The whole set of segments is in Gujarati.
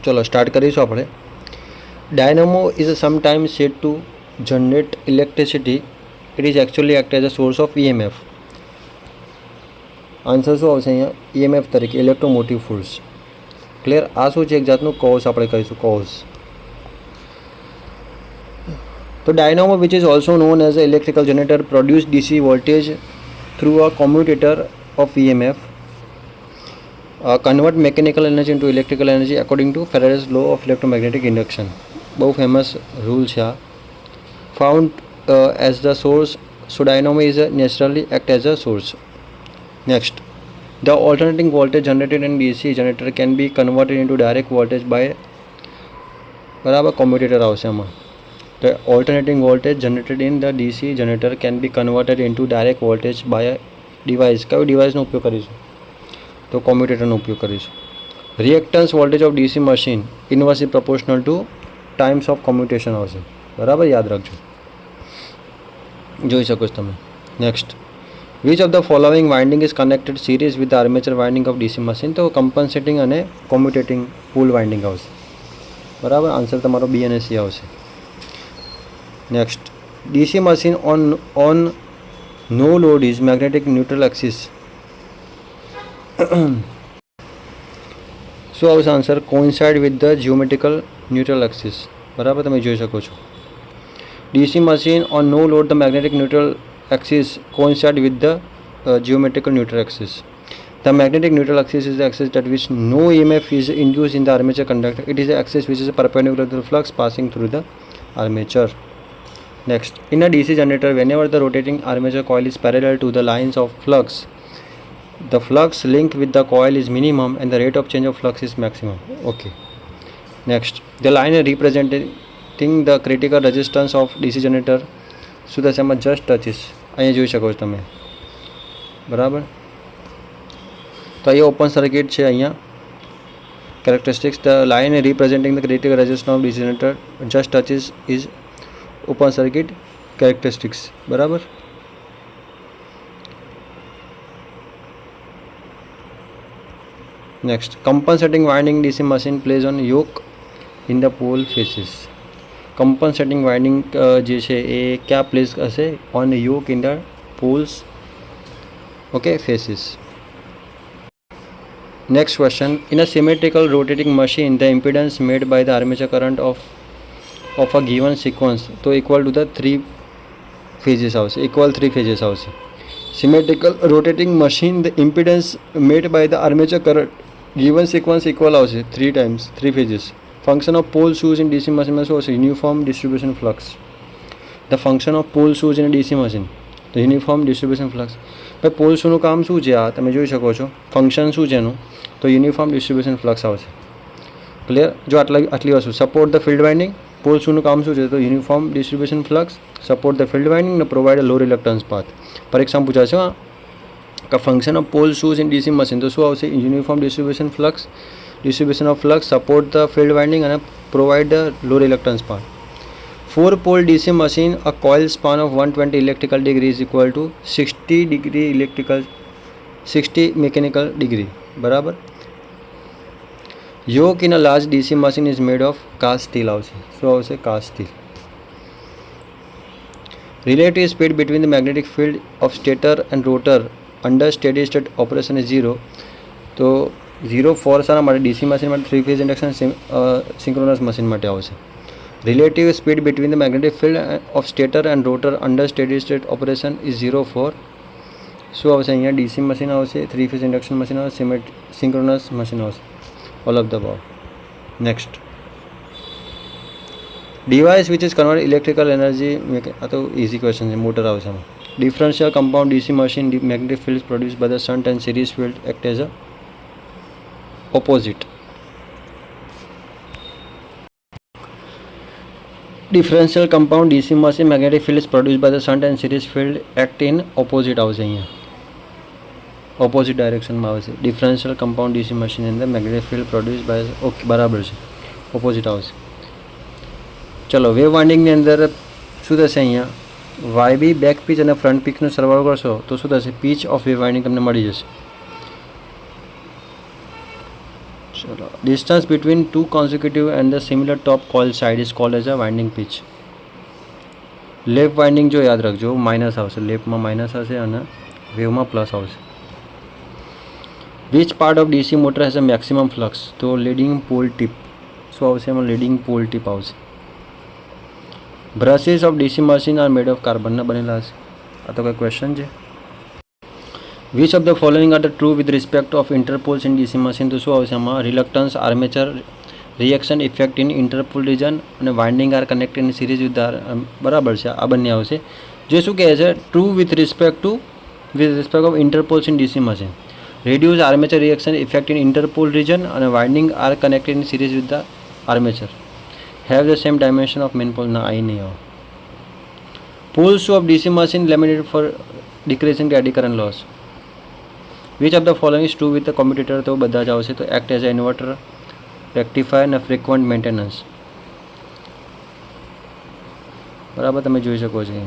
ચલો સ્ટાર્ટ કરીશું આપણે. Dynamo is sometimes said to generate electricity. It is actually act as a source of EMF. Answer શું આવશે અહીંયા? EMF તરીકે, ઇલેક્ટ્રોમોટિવ ફોર્સ. ક્લિયર? આ શું છે? એક જાતનું કોઝ આપણે કહીશું, કોઝ. તો dynamo which is also known as a electrical generator produce DC voltage through a commutator of EMF. Convert mechanical energy into electrical energy according to Faraday's law of electromagnetic induction. બહુ ફેમસ રૂલ છે આ. Found as the source, so dynamo is naturally act as a source. Next, the alternating voltage generated in DC generator can be converted into direct voltage by, બરાબર, કોમ્યુટેટર આવશે આમાં. The alternating voltage generated in the DC generator can be converted into direct voltage by a device. કયો ડિવાઇસનો ઉપયોગ કરીશું? તો કોમ્યુટેટરનો ઉપયોગ કરીશું. Reactance voltage of DC machine inversely proportional to times of commutation આવશે. બરાબર, યાદ રાખજો, જોઈ શકો છો તમે. Next, which of the following winding is connected series with the armature winding of DC machine? તો કમ્પન્સેટિંગ અને કોમ્યુટેટિંગ પુલ વાઇન્ડિંગ આવશે. બરાબર, આન્સર તમારો B અને C આવશે. Next, DC machine on no load is magnetic neutral axis. શું આવશે answer? coincide with the geometrical neutral axis. બરાબર, તમે જોઈ શકો છો. DC machine on no load, the magnetic neutral axis coincide with the geometrical neutral axis. The magnetic neutral axis is the axis that which no EMF is induced in the armature conductor. It is the axis which is perpendicular to the flux passing through the armature. Next, in a DC generator, whenever the rotating armature coil is parallel to the lines of flux, the flux link with the coil is minimum and the rate of change of flux is maximum. Okay. Next, the line representing the critical resistance of DC generator, શું થશે આમાં? જસ્ટ ટચીસ. અહીંયા જોઈ શકો છો તમે. બરાબર, તો અહીંયા ઓપન સર્કિટ છે. અહીંયા characteristics, the line representing the critical resistance of DC generator just touches is open circuit characteristics. બરાબર, next, compensating winding DC machine place on yoke in the pole faces. Compensating winding જે છે એ ક્યાં પ્લેસ હશે? On yoke in the poles, okay, faces. Next question, in a symmetrical rotating machine the impedance made by the armature current of a given sequence તો equal to the 3 phases આવશે. equal 3 phases આવશે. Symmetrical rotating machine, the impedance made by the armature current given sequence equal આવશે 3 times 3 phases. Function of pole shoes in DC machine માં શું આવશે? uniform distribution flux. The function of pole shoes in a DC machine, the uniform distribution flux. ભાઈ પોલ શૂનું કામ શું છે? આ તમે જોઈ શકો છો. ફંક્શન શું છે એનું? તો યુનિફોર્મ ડિસ્ટ્રીબ્યુશન ફ્લક્સ આવશે. ક્લિયર? જો આટલી વસ્તુ. Support the field winding, pole શૂનું કામ શું છે? તો uniform distribution flux, support the field winding અને પ્રોવાઈડ લો રિલક્ટન્સ પાથ. પરીક્ષામાં પૂછાશે હા કે function of pole shoes in DC machine, તો શું આવશે? Uniform distribution of flux, support the field winding અને provide the low reluctance path. 4 pole DC machine, a coil span of 120 electrical degree is equal to 60 mechanical degree. બરાબર. Yoke in a large DC machine is made of cast steel આવશે. શું આવશે? cast steel. Relative speed between the magnetic field of stator and rotor under steady state operation is 0. તો 0 ફોર્સ આના માટે DC મશીન માટે 3 phase ઇન્ડક્શન સિંક્રોનસ મશીન માટે આવશે. Relative speed between the magnetic field of stator and rotor under steady state operation is 0 for શું આવશે? અહીંયા DC મશીન આવશે, 3 phase ઇન્ડક્શન મશીન આવશે, સિંક્રોનસ મશીન આવશે. All of the above. Next, device which is convert electrical energy, આ તો easy question છે, મોટર આવશે આમાં. Differential compound DC machine, magnetic fields produced by the shunt and series field act as a opposite. Differential compound DC machine, magnetic fields produced by the shunt and series field act in opposite આવશે. અહીંયા ઓપોઝિટ ડાયરેક્શનમાં આવશે. ડિફરન્શિયલ કમ્પાઉન્ડ DC મશીન અંદર magnetic field produce by, okay બરાબર છે, ઓપોઝિટ આવશે. ચલો વેવ વાઇન્ડિંગની અંદર શું થશે? અહીંયા YB બેક પીચ અને ફ્રન્ટ પીચનો સરવાળો કરશો તો શું થશે? પીચ ઓફ વેવ વાઇન્ડિંગ તમને મળી જશે. ચલો Distance between two consecutive and the similar top coil side is called as a winding pitch. Lap winding જો યાદ રાખજો માઇનસ આવશે, લેપમાં માઇનસ હશે અને વેવમાં પ્લસ આવશે. Which part of DC motor has a maximum flux? તો લીડિંગ પોલ ટીપ. શું આવશે એમાં? લીડિંગ પોલ ટીપ આવશે. Brushes of DC machine are made of કાર્બનના બનેલા હશે. આ તો કંઈ ક્વેશ્ચન છે. Which of the following are the true with respect of interpoles in DC machine? તો શું આવશે આમાં? Reluctance, armature reaction effect in interpole region અને winding are connected in series with બરાબર છે, આ બંને આવશે. જે શું કહે છે? True with respect of interpoles in DC machine. reduce armature reaction effect in interpole region and winding are connected in series with the armature. Have the same dimension of main pole. ना आई नहीं हो. Poles of DC machine laminated for decreasing the eddy current loss. Which of the following is true with the commutator? तो બધા જ આવશે. તો act as an inverter, rectifier and frequent maintenance. બરાબર તમે જોઈ શકો છો.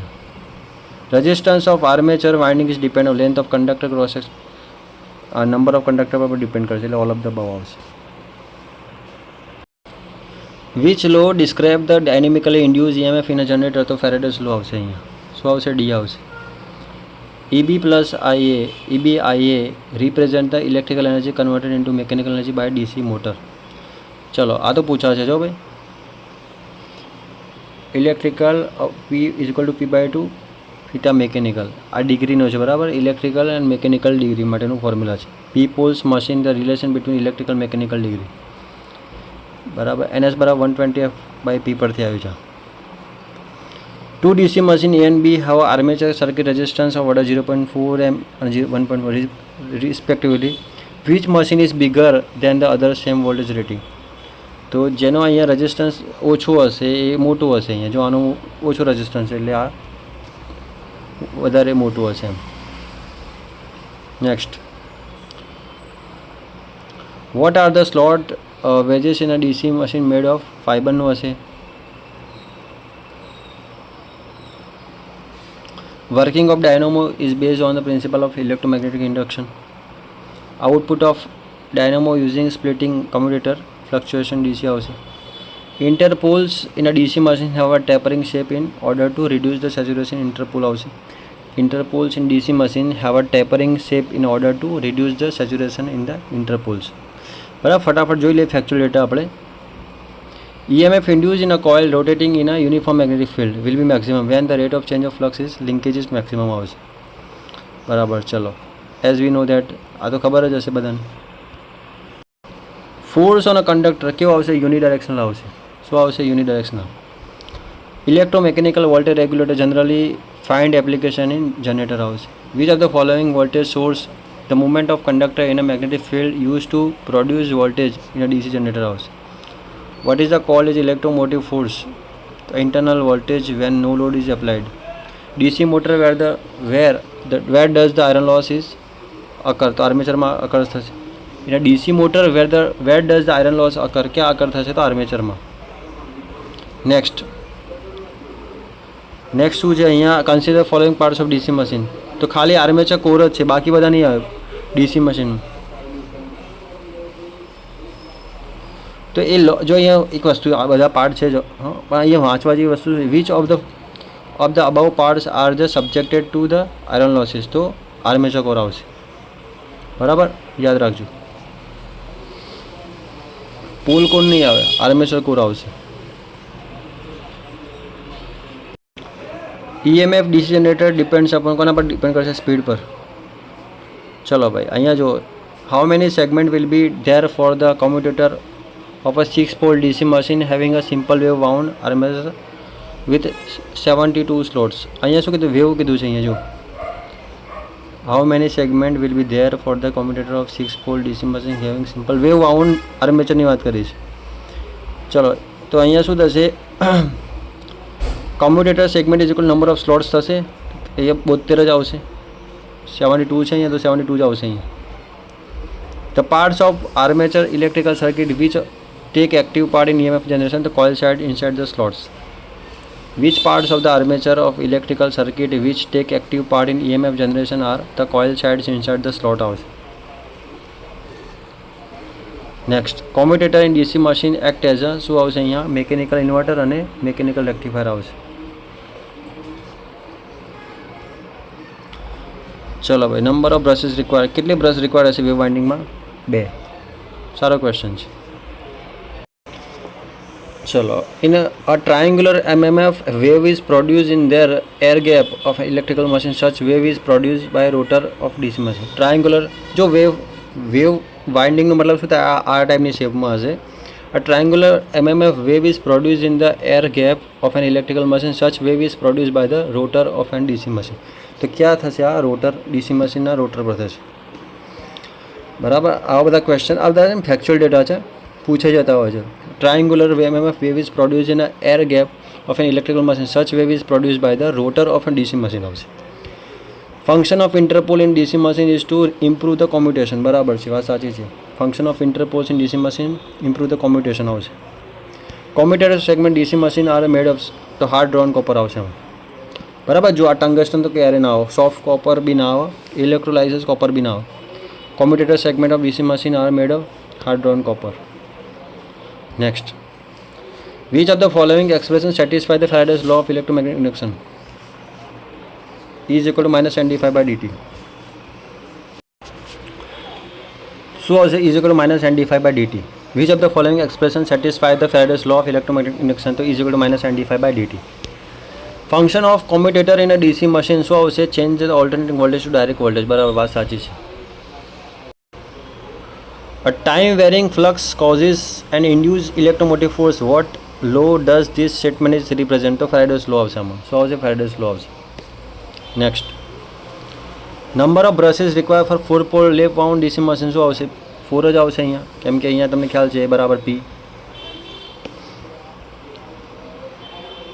Resistance of armature winding is depend on length of conductor cross section. Number of conductor પર ડિપેન્ડ કરશે, એટલે ઓલ ઓફ ધ બવ આવશે. Which law describe the dynamically induce EMF in a generator? તો ફેરેડેસ લો આવશે અહીંયા. શું આવશે? ડી આવશે. EB plus IA, EB/IA represent the electrical energy converted into mechanical energy by DC motor. ચલો આ તો પૂછાશે જો ભાઈ. Electrical P = P/2 theta mechanical, આ ડિગ્રીનો છે બરાબર. ઇલેક્ટ્રિકલ એન્ડ મિકેનિકલ ડિગ્રી માટેનું ફોર્મ્યુલા છે. P poles machine the relation between electrical mechanical degree બરાબર. NS = 120F/P પરથી આવ્યું છે. Two DC machine A and B have armature circuit resistance of order 0.4 m and 1.1 respectively. Which machine is bigger than the other same voltage rating? તો જેનો અહીંયા રેઝિસ્ટન્સ ઓછો હશે એ મોટું હશે. અહીંયા જો આનું ઓછું રેઝિસ્ટન્સ એટલે આ વધારે મોટું હશે એમ. Next, what are the slot wedges in a DC machine made of? ફાઇબરનું હશે. Working of dynamo is based on the principle of electromagnetic induction. Output of dynamo using splitting commutator fluctuation DC આવશે. Interpoles in a DC machine have a tapering shape in order to reduce the saturation. Interpole આવશે. Interpoles in DC machine have a tapering shape in order to reduce the saturation in the interpoles. બરાબર. ફટાફટ જોઈ લઈએ ફેક્ચ્યુઅલ ડેટા આપણે. EMF induced in a coil rotating in a uniform magnetic field will be maximum when the rate of change of flux is linkage is maximum આવશે. બરાબર. ચલો, as we know that આ તો ખબર જ હશે બધાને. ફોર્સ ઓન અ કંડક્ટર કેવો આવશે? યુનિડાયરેક્શનલ આવશે. શું આવશે? Unidirectional. Electromechanical voltage regulator generally find application in generator આવશે. Which of the following voltage source the movement of conductor in a magnetic field use to produce voltage in a DC generator આવશે. What is the called is electromotive force? Internal voltage when no load is applied. DC motor where does the iron loss is occur? તો આર્મેચરમાં અકર થશે. In a DC motor where does the iron loss occur? क्या occur થશે? તો આર્મેચરમાં. નેક્સ્ટ શું છે અહીંયા? Consider following parts of DC machine. તો ખાલી આર્મેચર કોર જ છે, બાકી બધા નહીં આવે ડીસી મશીનમાં. તો એ જો અહીંયા એક વસ્તુ, આ બધા પાર્ટ છે જો, હા, પણ અહીંયા વાંચવા જેવી વસ્તુ છે. Which of the above parts are the સબ્જેક્ટેડ to the iron losses? તો આર્મેચર કોર આવશે. બરાબર, યાદ રાખજો. પોલ કોર નહીં આવે, આર્મેચર કોર આવશે. EMF DC generator depends upon કોના પર ડિપેન્ડ કરશે? સ્પીડ પર. ચલો ભાઈ અહીંયા જો, how many segment will be there for the commutator of a 6-pole DC machine having a simple wave wound armature with 72 slots. અહીંયા શું કીધું? વેવ કીધું છે અહીંયા જો. How many segment will be there for the commutator of 6-pole DC machine having simple wave wound આર્મેચરની વાત કરી છે. ચલો તો અહીંયા શું થશે? Commutator segment is equal number of slots થશે. અહીંયા 72 જ આવશે. 72 છે અહીંયા, તો 72 જ આવશે અહીંયા. The parts of armature electrical circuit which take active part in EMF generation. The coil side inside the slots. Which parts of the armature of electrical circuit which take active part in EMF generation are the coil sides inside the slot house? Next commutator in DC machine act as a શું આવશે અહીંયા મેકેનિકલ ઇન્વર્ટર અને મેકેનિકલ રેક્ટિફાયર આવશે. ચલો ભાઈ નંબર ઓફ બ્રશિસ રિક્વાયર્ડ કેટલી બ્રશ રિક્વાયર્ડ હશે વેવ વાઇન્ડિંગમાં 2. સારો ક્વેશ્ચન છે. ચલો in a triangular MMF wave is produced in their air gap of electrical machine. Such wave is produced by rotor of DC machine. Triangular જો વેવ વાઇન્ડિંગનો મતલબ શું થાય આ ટાઈપની શેપમાં હશે. A triangular MMF wave is produced in the air gap of an electrical machine. Such wave is produced by the rotor of an DC machine. તો ક્યાં થશે આ રોટર ડીસી મશીનના રોટર પર થશે. બરાબર આવા બધા ક્વેશ્ચન આ બધા ફેક્ચ્યુઅલ ડેટા છે પૂછાઈ જતા હોય છે. Triangular MMF wave is produced in an air gap of an electrical machine. Such wave is produced by the rotor of a DC machine આવશે. Function of interpole in DC machine is to improve the commutation. બરાબર છે વાત સાચી છે. Function of interpoles in DC machine improve the commutation આવશે. Commutator segment DC machine are made of તો હાર્ડ ડ્રોન કોપર આવશે. બરાબર જો આ ટંગસ્ટન તો ક્યારે ના આવે, સોફ્ટ કોપર બી ના આવે, ઇલેક્ટ્રોલાઇઝર્સ કોપર બી ના આવે. Commutator segment of DC machine are made of hard drawn copper. Next which of the following expression satisfy the Faraday's law of electromagnetic induction is equal to -NdΦ/dt. શું આવશે is equal to -NdΦ/dt. Which of the following expression satisfy the Faraday's law of electromagnetic induction તો is equal to -NdΦ/dt. Function of commutator in a DC machine શું આવશે change the alternating voltage to direct voltage. બરાબર વાત સાચી છે. A time varying flux causes an induced electromotive force. What law does this statement is represent? તો ફેરાડેઝ લો આવશે આમાં. શું આવશે ફેરાડેઝ લો આવશે. Next number of brushes require for 4 pole lap wound DC machine શું આવશે 4 જ આવશે અહીંયા કેમ કે અહીંયા તમને ખ્યાલ છે બરાબર P.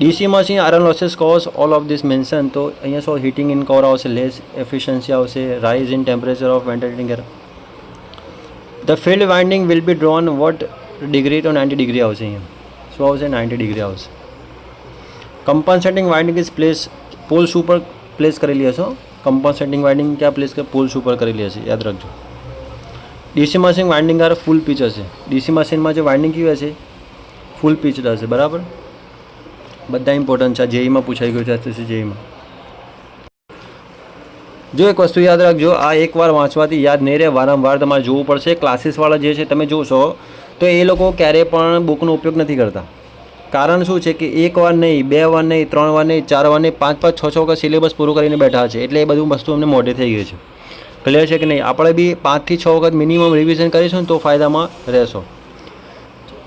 DC machine iron losses cause all of these mention તો અહીંયા શું હીટિંગ ઇન કોર આવશે, લેસ એફિશિયન્સી આવશે, rise in temperature of ventilating air. The field winding will be drawn what degree તો 90 ડિગ્રી આવશે અહીંયા. શું આવશે 90 ડિગ્રી આવશે. Compensating winding is place poles ઉપર પ્લેસ કરેલી હશે. કમ્પન્સેટિંગ વાઇન્ડિંગ ક્યાં પ્લેસ કરે પોલ્સ ઉપર કરેલી હશે યાદ રાખજો. DC machine winding are full pitch હશે. ડીસી મશીનમાં જે વાઇન્ડિંગ કેવી હશે ફૂલ પીચ હશે. બરાબર બધા ઇમ્પોર્ટન્ટ છે. જેઈમાં પૂછાઈ ગયું છે એસએસસી જેઈમાં. જો એક વસ્તુ યાદ રાખજો આ એકવાર વાંચવાથી યાદ નહીં રહે, વારંવાર તમારે જોવું પડશે. ક્લાસીસવાળા જે છે તમે જોશો તો એ લોકો ક્યારેય પણ બુકનો ઉપયોગ નથી કરતા. કારણ શું છે કે એક વાર નહીં, 2 વાર નહીં, 3 વાર નહીં, 4 વાર નહીં, 5-5, 6-6 વખત સિલેબસ પૂરું કરીને બેઠા છે. એટલે એ બધું વસ્તુ અમને મોઢે થઈ ગઈ છે. ક્લિયર છે કે નહીં? આપણે બી 5 થી 6 વખત મિનિમમ રિવિઝન કરીશું ને તો ફાયદામાં રહેશો.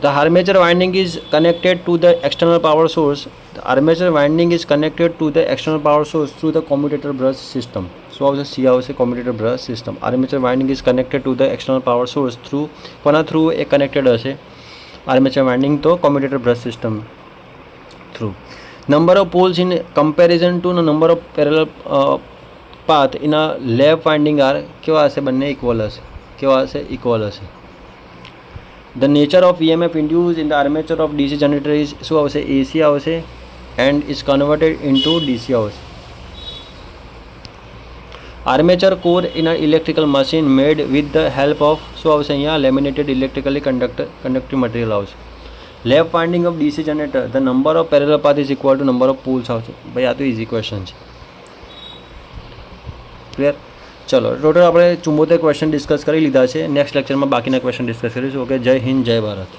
The armature winding is connected to the external power source. The armature winding is connected to the external power source through the commutator brush system. So આવશે C આવશે commutator brush system. Armature winding is connected to the external power source through કોના થ્રુ એ કનેક્ટેડ હશે armature winding તો commutator brush system through. Number of poles in comparison to the number of parallel path in a lap winding are કેવા હશે બંને ઇક્વલ હશે. કેવા હશે ઇક્વલ હશે. The nature of EMF induced in the armature of DC generator is શું આવશે AC આવશે and is converted into DC આવશે. Armature core in an electrical machine made with the help of શું આવશે અહીંયા laminated electrically conductive material આવશે. Lap winding of DC generator the number of parallel path is equal to number of poles આવશે. ભાઈ આ તો easy question છે. ક્લિયર? ચલો ટોટલ આપણે 74 ક્વેશ્ચન ડિસ્કસ કરી લીધા છે. નેક્સ્ટ લેક્ચરમાં બાકીના ક્વેશ્ચન ડિસ્કસ કરીશું. ઓકે જય હિન્દ જય ભારત.